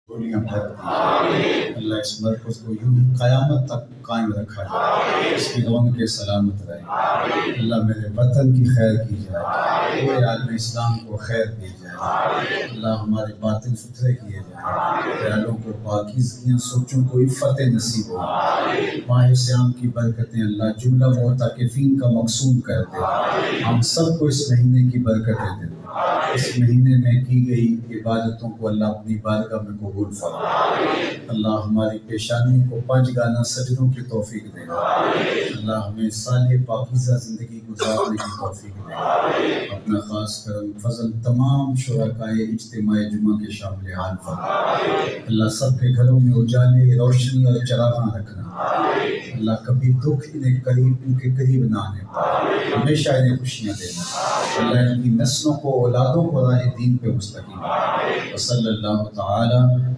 گولیاں بھر دی۔ اللہ اس مرکز کو یوں ہی قیامت تک قائم رکھا جائے، اس کی رونق سلامت رہے۔ اللہ میرے وطن کی خیر کی جائے، پورے عالم اسلام کو خیر دی جائے۔ اللہ ہمارے باطن ستھرے کیے جائیں، خیالوں کو پاکیزگیاں، سوچوں کو عفت نصیب ہو۔ ماہ صیام کی برکتیں اللہ جملہ معتکفین کا مقصود کر دے۔ ہم سب کو اس مہینے کی برکتیں دے۔ اس مہینے میں کی گئی عبادتوں کو اللہ اپنی بارگاہ میں قبول فرمائے۔ اللہ ہماری پیشانیوں کو 5 گانا سجدوں کی توفیق دے۔ اللہ ہمیں صالح پاکیزہ زندگی گزارنے کی توفیق دے۔ اپنا خاص کرم فضل تمام شرکائے اجتماع جمعہ کے شامل حال فرمائے۔ اللہ سب کے گھروں میں اجالے، روشنی اور چراغاں رکھنا۔ اللہ کبھی دکھ ان کے قریب نہ آنے پائے، ہمیشہ انہیں خوشیاں دینا۔ اللہ ان کی نسلوں کو، اولادوں کو راہ دین پہ مستقیم۔ وصلی اللہ تعالی